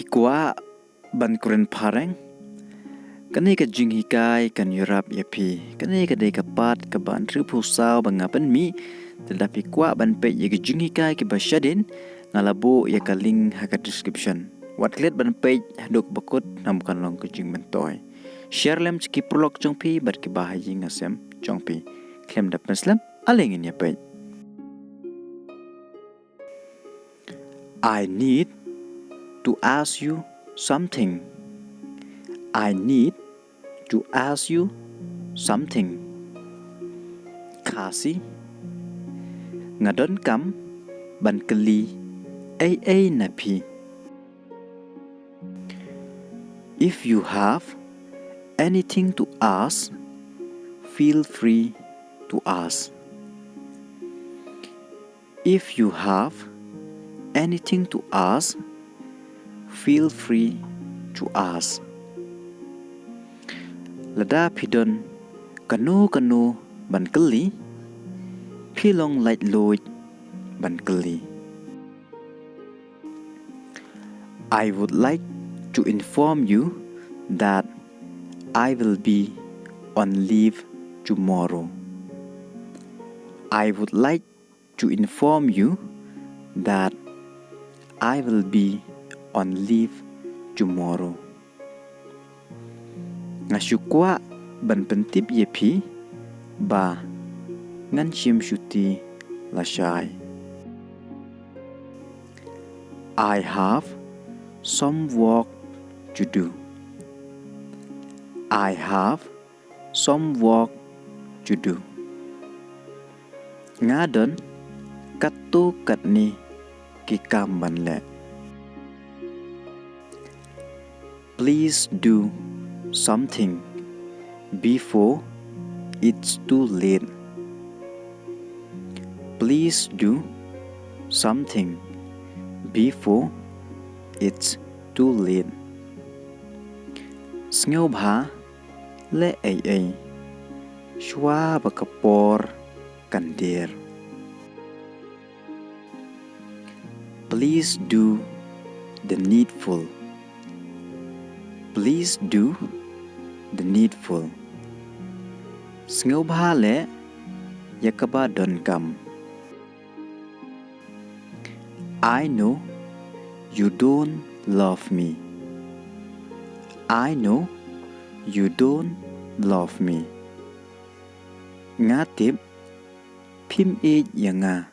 Phi Kwah ban Kren Phareng kani ka jingiakai kan Europe yapi kani ka de ka pat ka ban tripu sao bangapan mi tada Phi Kwah ban pe ye ka jingiakai ke basyadin ngalabo ya ka link ha ka description watlet ban pe dok bakut nam kan long ka jing mentoy share lem ki prolog jong pi bat ki bahayi ngasem jong pi klem da penslam alengin ya pe I need to ask you something. I need to ask you something. Kasi ngadon kam ban keli ai napi. If you have anything to ask, feel free to ask. If you have anything to ask, feel free to ask. Lada pidon kanu ban keli, pilong leit loit ban keli. I would like to inform you that I will be on leave tomorrow. I would like to inform you that I will be on leave tomorrow. Ngasukwa ban pentip yepi ba ngan shim shuti lashai. I have some work to do. I have some work to do. Ngadon katu katni kikam banle. Please do something before it's too late. Please do something before it's too late. Sngelbha le ai shwa bakapor kandir. Please do the needful. Please do the needful. Sngelbha le yakaba don kam. I know you don't love me. I know you don't love me. Ngatip pim yanga.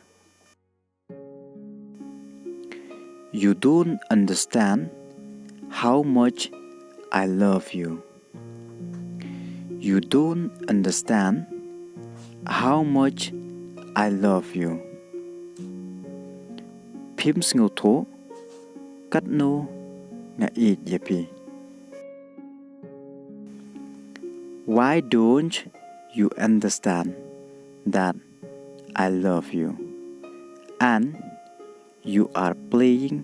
You don't understand how much I love you. You don't understand how much I love you. Pim sngoto katno nga yapi. Why don't you understand that I love you and you are playing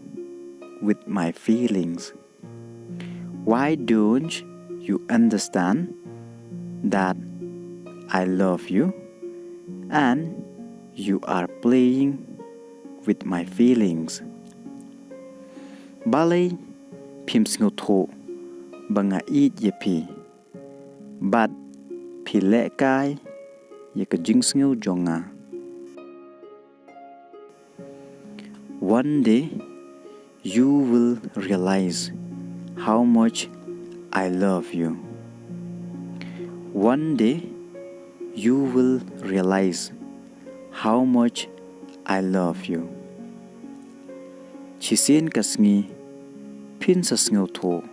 with my feelings? Why don't you understand that I love you and you are playing with my feelings? Balay pimsngotho banga yapi but pilekai yakajingsngau jonga. One day you will realize how much I love you. One day you will realize how much I love you. Chisien kasngi pin sa sngeltho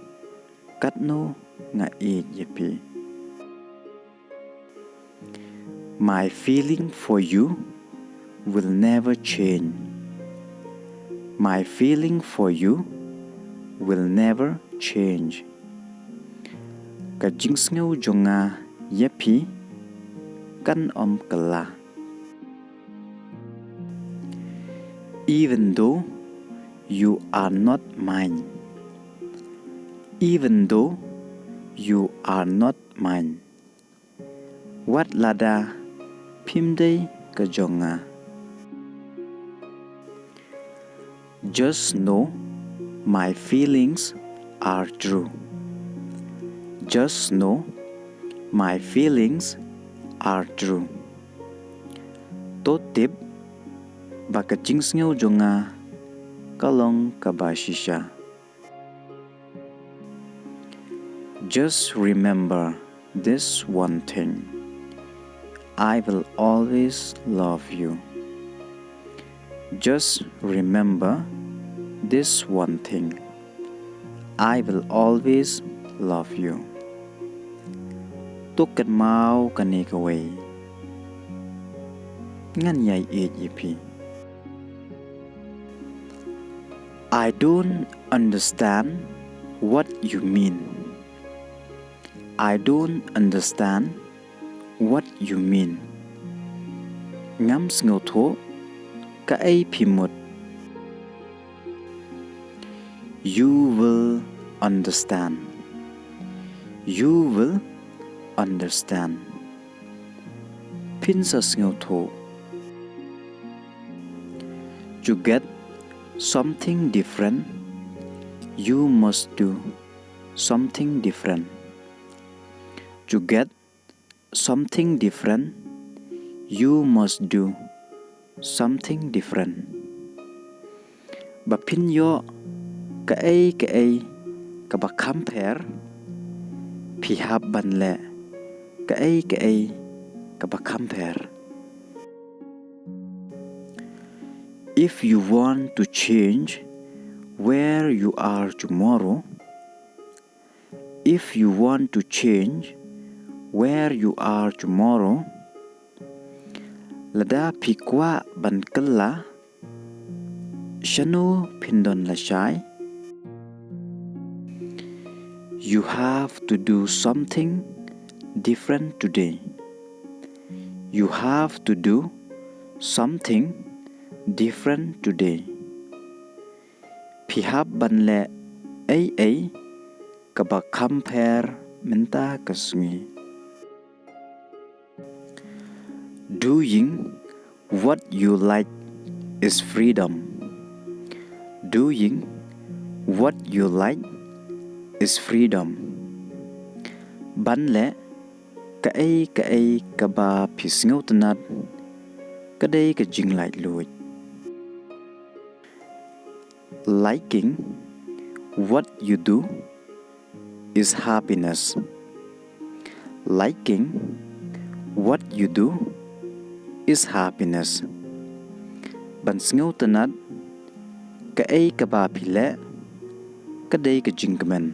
katno nga yapi. My feeling for you will never change. My feeling for you will never change. Kajingsngau jonga yapi kan kala. Even though you are not mine. Even though you are not mine. Wat lada pimday kajonga. Just know my feelings are true. Just know my feelings are true. Tốt tiếp và cả chính ngeu jonga kalong kabashisha. Just remember this one thing. I will always love you. Just remember this one thing. I will always love you. Tuk kan mau kan ni kawai. Ngan yai yipi. I don't understand what you mean. I don't understand what you mean. Ngam ngau tho ka ai phimut. You will understand. You will understand. Pinsa ngau tho. To get something different, you must do something different. To get something different, you must do something different. Bapin yo ka ai ka ba compare phi hab ban le ka ai ka ba compare. If you want to change where you are tomorrow, if you want to change where you are tomorrow, lada Phi Kwah ban kalla shanu pindon la shai. You have to do something different today. You have to do something different today. Phi hab ban le ai ka ba compare menta kasmi. Doing what you like is freedom. Doing what you like is freedom. Ban le ka ai ka ba phi ngau tanat ka dei ka jing lai lui. Liking what you do is happiness. Liking what you do is happiness. Ban ngau tanat ka ai ka ba phi le ka dei ka jing kamen.